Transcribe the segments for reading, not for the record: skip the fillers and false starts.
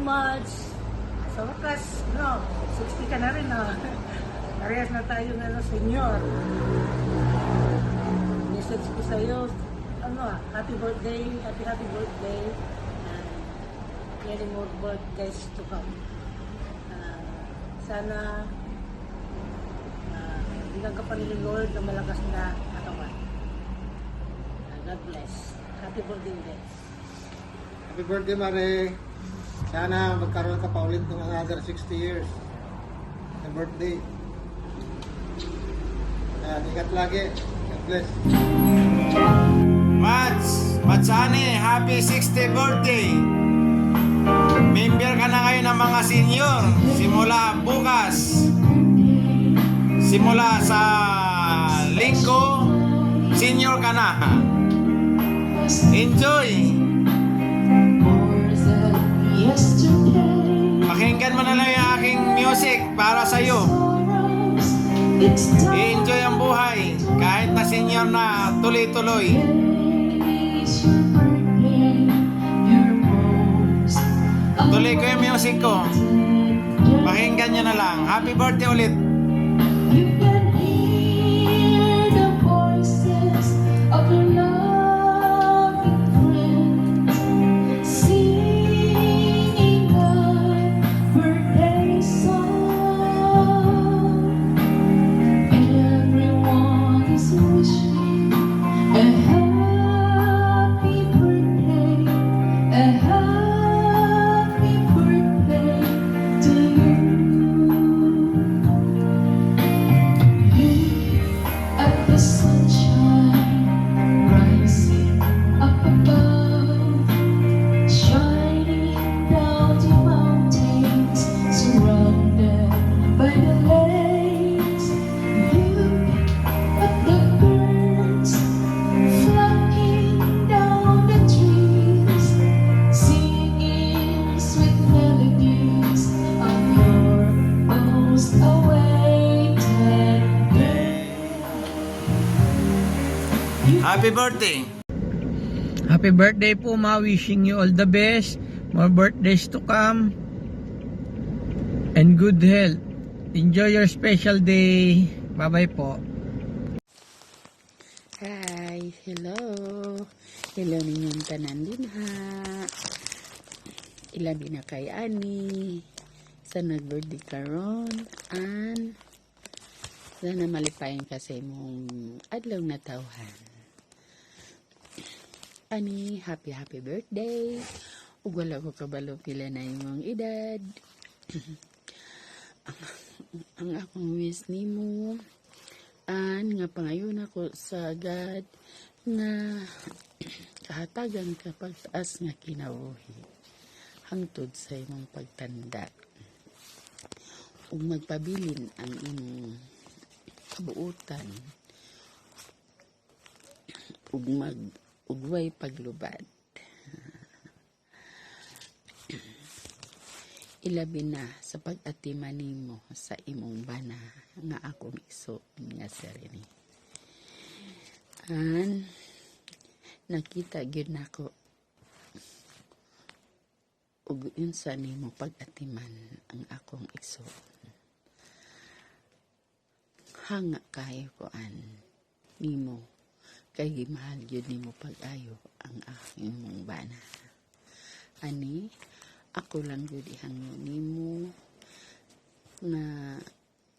much. Sa wakas, no, 60 ka na rin, no? Parehas na tayo na, senior. Message ko sa'yo, happy birthday, happy birthday. Many more birthdays to come. Sana bigyan ka pa ni Lord na malakas na katawan. God bless. Happy birthday ulit. Happy birthday, Mare. Sana magkaroon ka pa ulit ng another 60 years. Happy birthday. Ingat lagi. God bless. Matsani, happy 60th birthday. Member ka na ngayon ng mga senior. Simula bukas. Simula sa linggo, senior ka na. Enjoy! Pakinggan mo na lang yung aking music para sa'yo. I-enjoy ang buhay. Kahit na senior na, tuloy-tuloy. Tuloy ko yung music ko. Pakinggan nyo na lang. Happy birthday ulit. You can hear the voices of your loving friends singing a birthday song. Everyone is wishing a happy birthday, a happy birthday to you. At the sunshine rising up above, shining down the mountains, surrounded by the lakes. Look at the birds flocking down the trees, singing sweet melodies of your most awaited day. Happy birthday. Happy birthday po, ma. Wishing you all the best. More birthdays to come. And good health. Enjoy your special day. Bye-bye po. Hi, hello. Hello ninyong tanan din ha. Ilabi na kay Ani. Sa nag-birthday karon and sana malipayon kasi mong adlaw na tawhan. Ani, happy birthday. Ug wala ko kabalo pila na imong edad. ang akong wish nimo an nga pangayon ako sa God nga kahatagan ka pagtaas nga kinabuhi hangtod sa imong pagtanda ug magpabilin ang imong kabuutan ug ugway paglubad. Ilabi na sa pag-atiman nimo sa imong bana nga akong iso nga Sereni. An nakita gyud nako ug unsa nimo pag-atiman ang akong iso. Hanga kayo ko nimo kay gimahal gyud nimo pag-ayo ang aking mong bana. Ani, ako lang gyud ihangyo nimo nga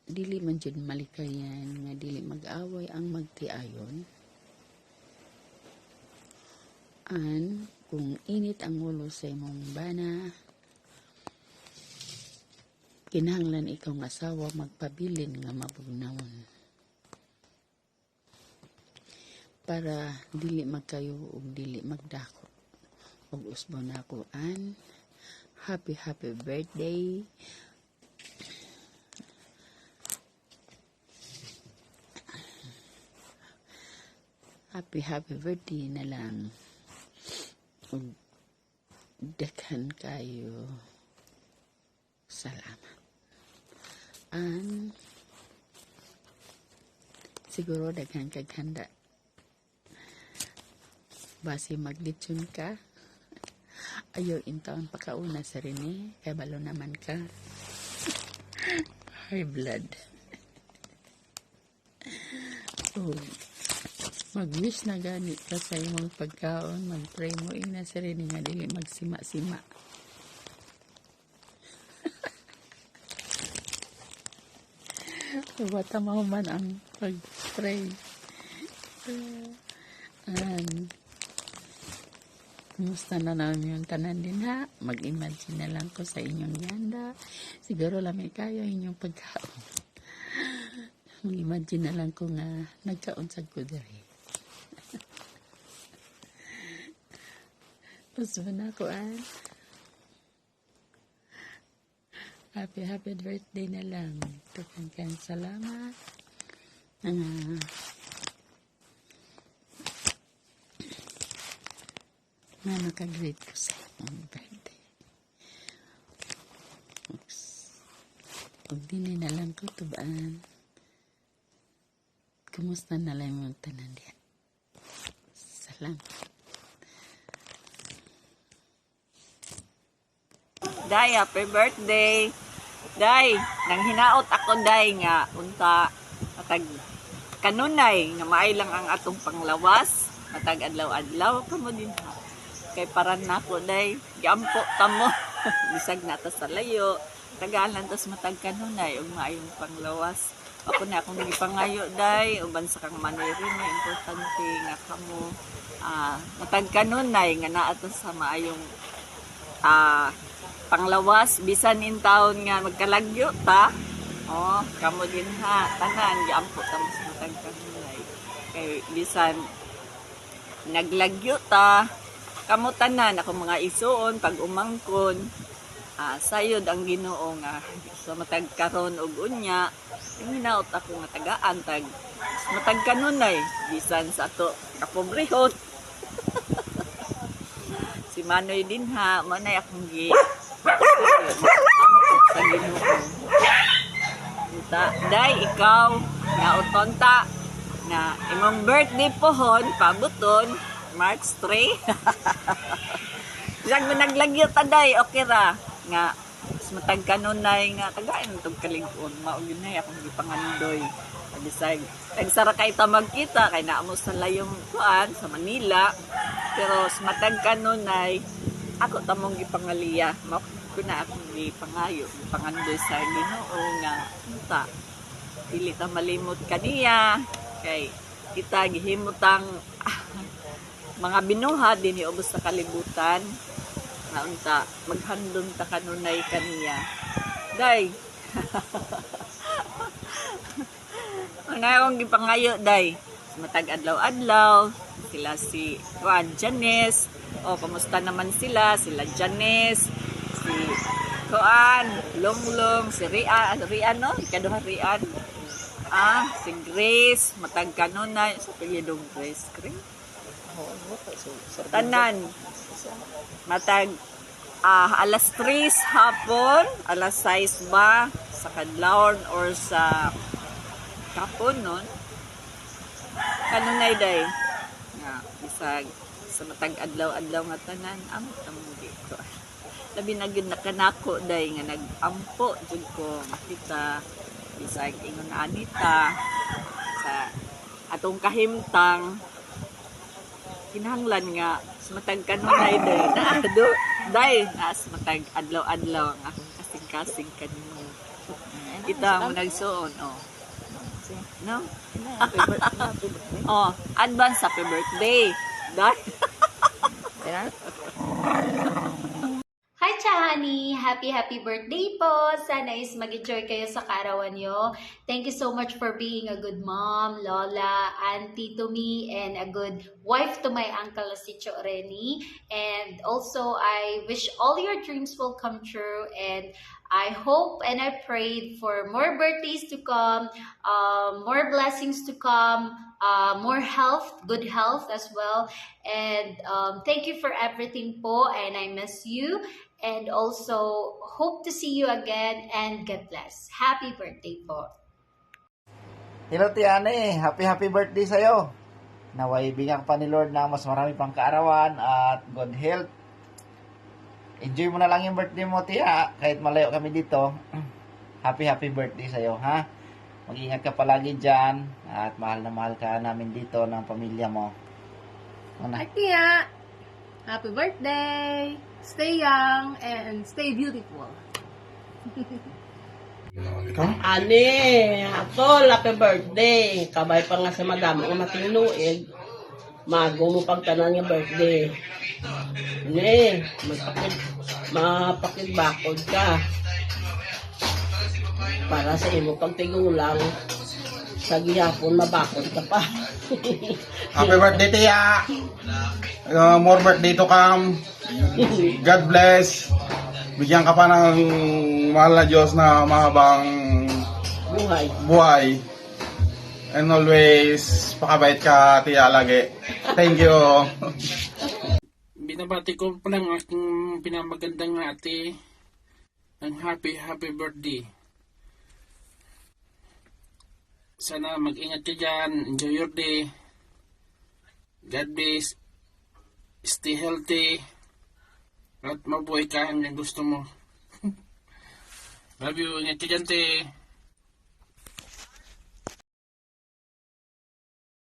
dili man jud malikayan nga dili mag-away ang magtiayon. An kung init ang ulo sa imong bana, kinahanglan ikaw nga asawa magpabilin nga mabugnawon. Para dili magkayo ug dili magdako ug usbon nako an happy birthday. Happy birthday na lang ug daghan kayo salamat. An siguro daghan kag handa base maglitsyon ka Ayaw intaon pagkauna sa Rene. Kaya balo naman ka. High blood. So, mag-wish na gani ka sa imong pagkaon. Mag-pray mo ina sa Rene nga dili magsima-sima. Wata mo man ang pag-pray. Kumusta na namin yung tanan din ha? Mag-imagine na lang ko sa inyong ganda. Siguro lamay kayo inyong pagkaon. Mag-imagine na lang ko nga nagkaon sa kudari. Gusto na ko happy birthday na lang. Tukan salamat. Na nakagrate ko sa inyong birthday. Oops. Huwag din na lang ko tubaan. Kumusta na lang yung tanan diyan? Salamat. Day, happy birthday. Day, nang hinaot ako day nga unta matag kanunay nga maay lang ang atong panglawas, matag adlaw-adlaw kamo din ha. Kay paran nako day, giampo ta mo. Bisag na ta sa layo, tagalan tas matag kanunay ug maayong panglawas. Ako na akong gipangayo day uban sa kang manirin nga importante nga kamo matag kanunay nga naa ta sa maayong panglawas bisan in taon nga magkalagyo ta. Oh, kamo din ha, tanan giampo ta mo sa matag kanunay. Kay bisan naglagyo ta, kamo tanan ako mga isuon pag umangkon. Sayod ang Ginoo nga so matag karon og unya. Yung hinaot ako nga tagaan tag matag kanunay bisan sa ato kapobrehon. Si Manoy din ha, manay akong sa Ginoo. Day, ikaw, nga utonta, na imong birthday pohon, pabuton, March 3. Siyang naglagyo ta day, okay ra. Nga, matag kanunay nga, tagain itong kalingon, mauginay akong gipangandoy. Bisag, nagsara kay ta magkita, kay naamo sa layong kuan, sa Manila. Pero matag kanunay, ako tamong gipangaliya. Kuna akong gipangayo, gipangandoy sa Ginoo nga unta. Dili ta malimot kaniya kay kita gihimutang mga binuhat dinhi ubos sa kalibutan. Nga unta maghandom ta kanunay kaniya. Day. Ang akong gipangayo day. Matag adlaw-adlaw sila si Juan Janes. O kamusta naman sila? Sila Janes, si Koan, Longlong, si Rian, no? Ikaduha Rian. Si Grace, matag kanunay, sa pilidong Grace. Tanan, matag alas 3 hapon, alas 6 ba, sa kadlawon or sa kapon nun. Kanunay day. Nga, bisag, sa matag adlaw-adlaw nga tanan, amot among dito. Labi na gyud nakanako day nga nag-ampo jud ko makita bisag ingon anita sa atong kahimtang kinahanglan nga sa matag kanunay day naado day sa matag adlaw-adlaw ang akong kasing-kasing kanimo. Kita mo nagsuon no? Advance happy birthday. Day. Hi, Chahani! Happy birthday po! Sana is mag-enjoy kayo sa kaarawan nyo. Thank you so much for being a good mom, lola, auntie to me, and a good wife to my uncle si Cho Reni. And also, I wish all your dreams will come true, and I hope and I prayed for more birthdays to come, more blessings to come, more health, good health as well. And thank you for everything po, and I miss you. And also, hope to see you again, and God bless. Happy birthday po. Hello Tiane, happy birthday sa'yo. Naway bigyan pa ni Lord na mas marami pang kaarawan at good health. Enjoy mo na lang yung birthday mo, tiya. Kahit malayo kami dito. Happy birthday sa'yo, ha? Mag-ingat ka palagi dyan. At mahal na mahal ka namin dito ng pamilya mo. Ano? Tia, happy birthday! Stay young and stay beautiful. Ani, Atol, happy birthday. Kabay pa nga sa madam ang matinuig. Mago mo pagtanan nga birthday. Ani, mapakigbakod ka. Para sa imo pagtigulang sa gihapon mabakod ka pa. Happy birthday, tiya! More birthday to come. God bless. Bigyan ka pa ng mahal na Diyos na mahabang buhay. And always, pakabait ka, tiya, lagi. Thank you. Binabati ko pa lang aking pinamagandang ate ng happy birthday. Sana mag-ingat ka dyan. Enjoy your day. God bless. Stay healthy. At mabuhay ka hanggang gusto mo. Love you. Ingat ka dyan, te.